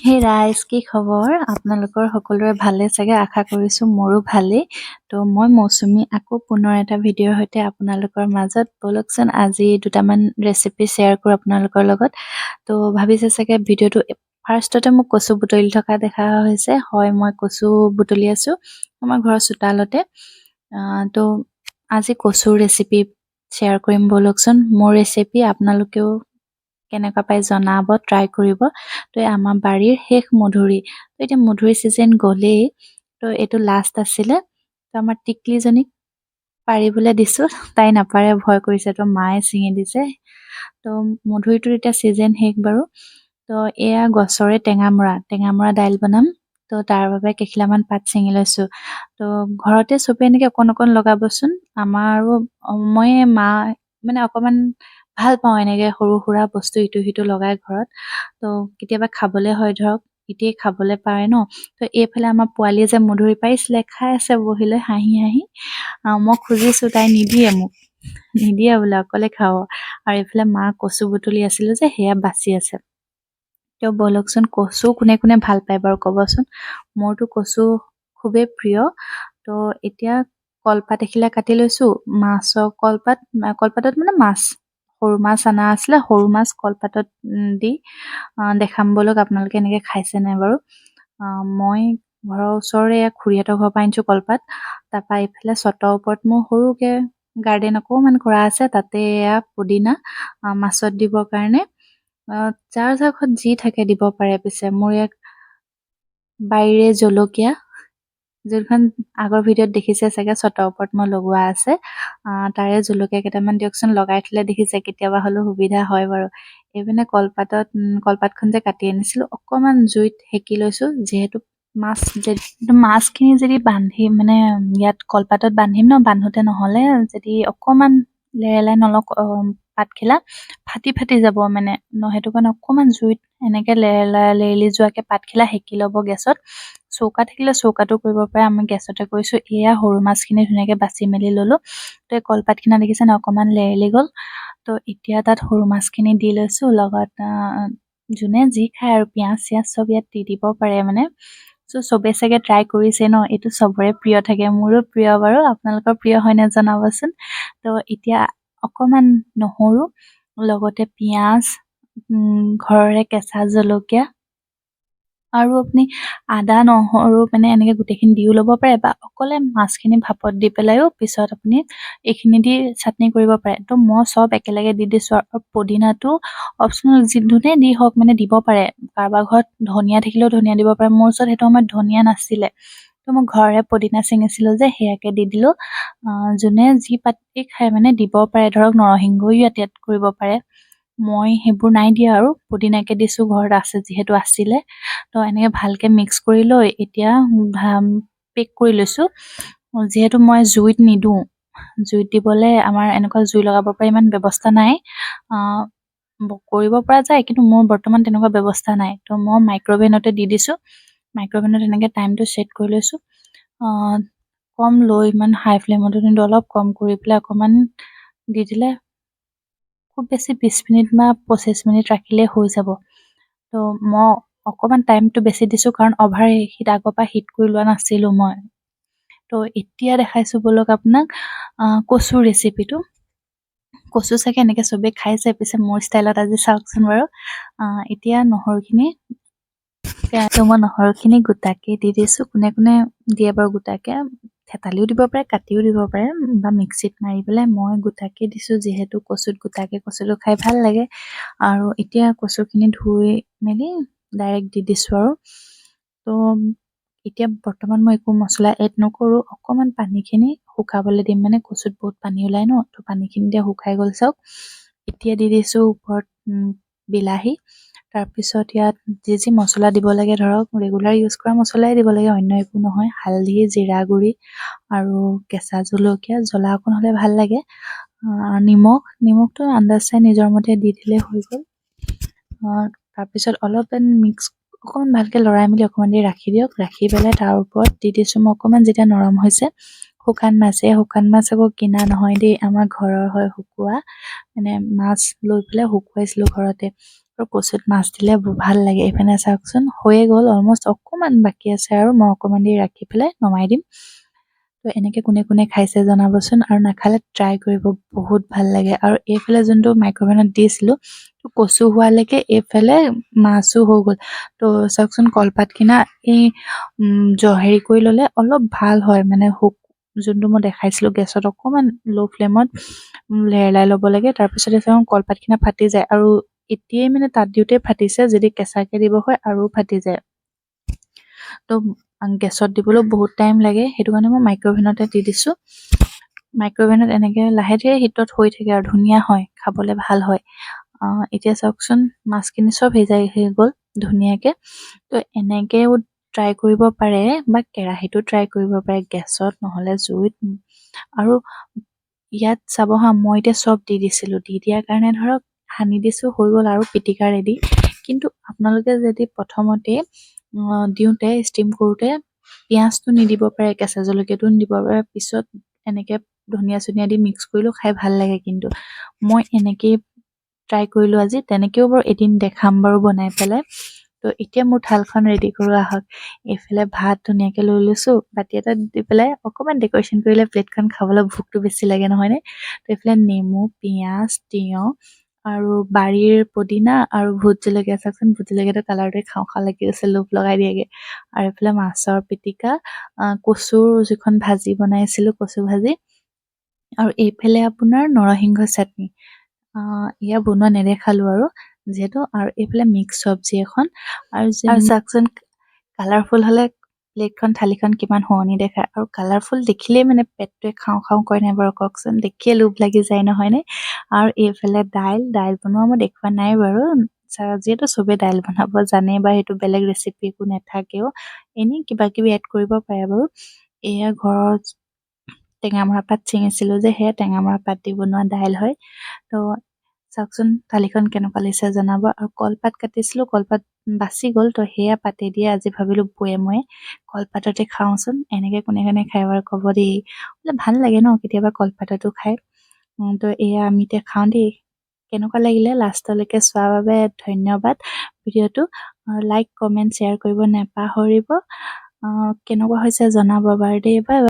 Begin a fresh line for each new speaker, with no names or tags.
হে ৰাইজ, কি খবৰ? আপোনালোকৰ সকলোৰে ভালে চাগে, আশা কৰিছোঁ মোৰো ভালেই। তো মই মৌচুমী আকৌ পুনৰ এটা ভিডিঅ'ৰ সৈতে আপোনালোকৰ মাজত। ব'লকচোন আজি দুটামান ৰেচিপি শ্বেয়াৰ কৰোঁ আপোনালোকৰ লগত। তো ভাবিছে চাগে ভিডিঅ'টো ফাৰ্ষ্টতে মোক কচু বুটলি থকা দেখা হৈছে। হয়, মই কচু বুটলি আছোঁ আমাৰ ঘৰৰ চোতালতে। তো আজি কচুৰ ৰেচিপি শ্বেয়াৰ কৰিম ব'লকচোন। মোৰ ৰেচিপি আপোনালোকেও কেনেকুৱা পাই জনাব, ট্ৰাই কৰিব। তো আমাৰ বাৰীৰ শেষ মধুৰি। তো এতিয়া মধুৰি ছিজন গ'লেই, তো এইটো লাষ্ট আছিলে। তো আমাৰ টিকলিজনীক পাৰিবলৈ দিছোঁ, তাই নাপাৰে, ভয় কৰিছে, তো মায়ে ছিঙি দিছে। তো মধুৰিটোৰ এতিয়া ছিজন শেষ বাৰু। তো এয়া গছৰে টেঙামৰা দাইল বনাম। তো তাৰ বাবে কেইখিলামান পাত ছিঙি লৈছোঁ। তো ঘৰতে চবে এনেকৈ অকণ অকণ লগাবচোন। আমাৰো মই মা মানে অকণমান ভাল পাওঁ এনেকৈ সৰু সুৰা বস্তু ইটো সিটো লগাই ঘৰত। তো কেতিয়াবা খাবলৈ হয়, ধৰক এতিয়াই খাবলৈ পাৰে ন। তো এইফালে আমাৰ পোৱালীয়ে যে মধুৰি পাৰিছিলে, খাই আছে বহি লৈ হাঁহি হাঁহি। মই খুজিছোঁ, তাই নিদিয়ে বোলে, অকলে খাব। আৰু এইফালে মা কচু বুটলি আছিলোঁ যে, সেয়া বাচি আছে। তো ব'লকচোন, কচু কোনে কোনে ভাল পায় বাৰু ক'বচোন। মোৰতো কচু খুবেই প্ৰিয়। তো এতিয়া কলপাত এখিলা কাটি লৈছোঁ। কলপাতত মানে মাছ, সৰু মাছ অনা আছিলে, সৰু মাছ কলপাতত দি দেখাম ব'লক আপোনালোকে এনেকৈ খাইছে নাই বাৰু। মই ঘৰৰ ওচৰৰে খুৰীহঁতৰ ঘৰৰ পৰা আনিছোঁ কলপাত। তাৰপৰা এইফালে চটৰ ওপৰত মোৰ সৰুকৈ গাৰ্ডেন অকণমান কৰা আছে, তাতে এয়া পুদিনা মাছত দিবৰ কাৰণে। যাৰ যাৰ ঘৰত যি থাকে দিব পাৰে। পিছে মোৰ ইয়াক বাৰীৰে জলকীয়া, যোনখন আগৰ ভিডিঅ'ত দেখিছে চাগে, চটৰ ওপৰত মই লগোৱা আছে। তাৰে জলকীয়া কেইটামান দিয়কচোন, লগাই থ'লে দেখিছে, কেতিয়াবা হ'লেও সুবিধা হয় বাৰু। এইপিনে কলপাতখন যে কাটি আনিছিলোঁ, অকণমান জুইত সেকি লৈছোঁ। যিহেতু মাছখিনি যদি বান্ধি মানে ইয়াত কলপাতত বান্ধিম ন, বান্ধোতে নহ'লে যদি অকণমান লেৰেলাই নলওঁ পাতখিলা ফাটি ফাটি যাব মানে সেইটো কাৰণে অকণমান জুইত এনেকৈ লেৰেলি যোৱাকৈ পাতখিলা সেকি ল'ব গেছত। চৌকা থাকিলে চৌকাটো কৰিব পাৰে, আমি গেছতে কৰিছোঁ। এয়া সৰু মাছখিনি ধুনীয়াকৈ বাচি মেলি ল'লোঁ। তো এই কলপাতখিনি দেখিছে ন, অকণমান লেৰেলি গ'ল। তো এতিয়া তাত সৰু মাছখিনি দি লৈছোঁ, লগত যোনে যি খায় আৰু পিঁয়াজ চিয়াজ চব ইয়াত দি দিব পাৰে মানে। চবে চাগে ট্ৰাই কৰিছে ন, এইটো চবৰে প্ৰিয় থাকে, মোৰো প্ৰিয় বাৰু। আপোনালোকৰ প্ৰিয় হয় নে জনাবচোন। তো এতিয়া অকণমান নহৰু, লগতে পিঁয়াজ, ঘৰৰে কেঁচা জলকীয়া আৰু আপুনি আদা নহৰু মানে এনেকৈ গোটেইখিনি দিও ল'ব পাৰে, বা অকলে মাছখিনি ভাপত দি পেলাইও পিছত আপুনি এইখিনি দি চাটনি কৰিব পাৰে। তো মই চব একেলগে দি দিছোঁ। আৰু পুদিনাটো অপশ্যনেল, যোনে দি হওক মানে দিব পাৰে। কাৰোবাৰ ঘৰত ধনিয়া থাকিলেও ধনিয়া দিব পাৰে। মোৰ ওচৰত সেইটো সময়ত ধনিয়া নাছিলে, তো মই ঘৰৰে পুদিনা ছিঙিছিলোঁ যে, সেয়াকে দি দিলোঁ। যোনে যি পাতি খায় মানে দিব পাৰে, ধৰক নৰসিংহও ইয়াত এড কৰিব পাৰে। মই সেইবোৰ নাই দিয়া, আৰু পুদিনাকে দিছোঁ, ঘৰত আছে যিহেতু আছিলে। তো এনেকৈ ভালকৈ মিক্স কৰি লৈ এতিয়া পেক কৰি লৈছোঁ। যিহেতু মই জুইত নিদিওঁ, জুইত দিবলৈ আমাৰ এনেকুৱা জুই লগাব পৰা ইমান ব্যৱস্থা নাই। কৰিব পৰা যায়, কিন্তু মোৰ বৰ্তমান তেনেকুৱা ব্যৱস্থা নাই। তো মই মাইক্ৰ'ৱেভতে দি দিছোঁ। মাইক্ৰ'ৱেভত এনেকৈ টাইমটো ছেট কৰি লৈছোঁ। কম লৈ, ইমান হাই ফ্লেমতো নিদিওঁ, অলপ কম কৰি পেলাই অকণমান দি দিলে খুব বেছি 20 মিনিট বা 25 মিনিট ৰাখিলেই হৈ যাব। তো মই অকণমান টাইমটো বেছি দিছোঁ, কাৰণ অভাৰ হিট আগৰ পৰা হিট কৰি লোৱা নাছিলোঁ মই। তো এতিয়া দেখাইছোঁ ব'লক আপোনাক কচুৰ ৰেচিপিটো। কচু চাগে এনেকৈ চবেই খাইছে, পিছে মোৰ ষ্টাইলত আজি চাওকচোন বাৰু। এতিয়া মই নহৰুখিনি গোটাকে দি দিছোঁ। কোনে কোনে দিয়ে বাৰু গোটাকে, থেতালিও দিব পাৰে, কাটিও দিব পাৰে, বা মিক্সিত মাৰি পেলাই। মই গোটাকে দিছোঁ, যিহেতু কচুত গোটাকে কচুটো খাই ভাল লাগে। আৰু এতিয়া কচুখিনি ধুই মেলি ডাইৰেক্ট দি দিছোঁ আৰু। তো এতিয়া বৰ্তমান মই একো মছলা এড নকৰোঁ, অকণমান পানীখিনি শুকাবলৈ দিম, মানে কচুত বহুত পানী ওলায় ন। তো পানীখিনি এতিয়া শুকাই গ'ল চাওক। এতিয়া দি দিছোঁ ওপৰত বিলাহী। তাৰপিছত ইয়াত যি যি মছলা দিব লাগে, ধৰক ৰেগুলাৰ ইউজ কৰা মছলাই দিব লাগে, অন্য একো নহয়। হালধি, জিৰা গুড়ি আৰু কেঁচা জলকীয়া, জ্বলা অকণ হ'লে ভাল লাগে। নিমখটো আন্দাজ চাই নিজৰ মতে দি দিলে হৈ গ'ল। তাৰপিছত অলপ অকণমান ভালকৈ লৰাই মেলি অকণমান দেৰি ৰাখি দিয়ক। ৰাখি পেলাই তাৰ ওপৰত দি দিছোঁ মই অকণমান, যেতিয়া নৰম হৈছে, শুকান মাছ। এই শুকান মাছ আকৌ কিনা নহয় দেই, আমাৰ ঘৰৰ হয় শুকোৱা, মানে মাছ লৈ পেলাই শুকুৱাইছিলোঁ ঘৰতে। আৰু কচুত মাছ দিলে ভাল লাগে। এইপিনে চাওকচোন হৈয়ে গ'ল, অলমষ্ট অকণমান বাকী আছে আৰু মই অকণমান দেৰি ৰাখি পেলাই নমাই দিম। তো এনেকৈ কোনে কোনে খাইছে জনাবচোন, আৰু নাখালে ট্ৰাই কৰিব, বহুত ভাল লাগে। আৰু এইফালে যোনটো মাইক্ৰ'ৱেভত দিছিলোঁ, তো কচু হোৱালৈকে এইফালে মাছো হৈ গ'ল। তো চাওকচোন কলপাতখিনা এই হেৰি কৰি ল'লে অলপ ভাল হয়, মানে যোনটো মই দেখাইছিলোঁ গেছত অকণমান ল' ফ্লেমত লেৰেলাই ল'ব লাগে। তাৰপিছতে চাওঁ কলপাতখিনা ফাটি যায়, আৰু এতিয়াই মানে তাত দিওঁতে ফাটিছে, যদি কেঁচাকৈ দিব হয় আৰু ফাটি যায়। তো গেছত দিবলৈও বহুত টাইম লাগে, সেইটো কাৰণে মই মাইক্ৰ'ৱেভতে দি দিছোঁ। মাইক্ৰ'ৱেভত এনেকৈ লাহে ধীৰে হিটত হৈ থাকে আৰু ধুনীয়া হয়, খাবলৈ ভাল হয়। এতিয়া চাওকচোন মাছখিনি চব হৈ গ'ল ধুনীয়াকৈ। তো এনেকৈও ট্ৰাই কৰিব পাৰে, বা কেৰাহীটো ট্ৰাই কৰিব পাৰে, গেছত নহ'লে জুইত। আৰু ইয়াত চাব হা, মই এতিয়া চব দি দিছিলোঁ, দি দিয়াৰ কাৰণে ধৰক সানি দিছোঁ, হৈ গ'ল আৰু পিটিকা ৰেডি। কিন্তু আপোনালোকে যদি প্ৰথমতে দিওঁতে ষ্টিম কৰোঁতে পিঁয়াজটো নিদিব পাৰে, কেঁচা জলকীয়াটো নিদিব পাৰে, পিছত এনেকৈ ধনিয়া চনিয়া দি মিক্স কৰিলেও খাই ভাল লাগে। কিন্তু মই এনেকেই ট্ৰাই কৰিলোঁ আজি, তেনেকৈও বাৰু এদিন দেখাম বাৰু বনাই পেলাই। তো এতিয়া মোৰ থালখন ৰেডি কৰোঁ আহক। এইফালে ভাত ধুনীয়াকৈ লৈ লৈছোঁ, বাতি এটাত দি পেলাই অকণমান ডেক'ৰেশ্যন কৰিলে প্লেটখন খাবলৈ ভোকটো বেছি লাগে নহয়নে। তো এইফালে নেমু, পিঁয়াজ, তিয়ঁহ আৰু বাৰীৰ পদিনা আৰু ভোট জলকীয়া, চাওকচোন ভোট জলকীয়াটো কালাৰটোৱে খাওঁ খাওঁ লাগি গৈছে, লোভ লগাই দিয়েগে। আৰু এইফালে মাছৰ পিটিকা, কচুৰ যিখন ভাজি বনাইছিলোঁ, কচু ভাজি, আৰু এইফালে আপোনাৰ নৰসিংহ চাটনি। এয়া বনোৱা নেদেখালোঁ আৰু যিহেতু, আৰু এইফালে মিক্স চব্জি এখন। আৰু চাওকচোন কালাৰফুল হ'লে প্লেটখন থালিখন কিমান শুৱনি দেখায়, আৰু কালাৰফুল দেখিলেই মানে পেটটোৱে খাওঁ খাওঁ কৰে নাই বাৰু কওকচোন, দেখিয়ে লোভ লাগি যায় নহয়নে। আৰু এইফালে দাইল বনোৱা মই দেখুওৱা নাই বাৰু, যিহেতু চবেই দাইল বনাব জানে, বা সেইটো বেলেগ ৰেচিপি একো নাথাকেও, এনেই কিবা কিবি এড কৰিব পাৰে বাৰু। এয়া ঘৰৰ টেঙামৰা পাত ছিঙিছিলোঁ যে, সেয়া টেঙামৰা পাত দি বনোৱা দাইল হয়। তো চাওকচোন থালিখন কেনেকুৱা লাগিছে জনাব। আৰু কলপাত কাটিছিলোঁ, কলপাত বাচি গ'ল, তো সেয়া পাতে দিয়ে আজি ভাবিলোঁ বয়ে ময়ে কলপাততে খাওঁচোন, এনেকৈ কোনে কোনে খাই বাৰু ক'ব দেই, বোলে ভাল লাগে ন কেতিয়াবা কলপাততো খাই। তো এয়া আমি এতিয়া খাওঁ দেই। কেনেকুৱা লাগিলে লাষ্টলৈকে চোৱাৰ বাবে ধন্যবাদ। ভিডিঅ'টো লাইক, কমেণ্ট, শ্বেয়াৰ কৰিব নাপাহৰিব। কেনেকুৱা হৈছে জনাব বাৰু দেই। Bye bye.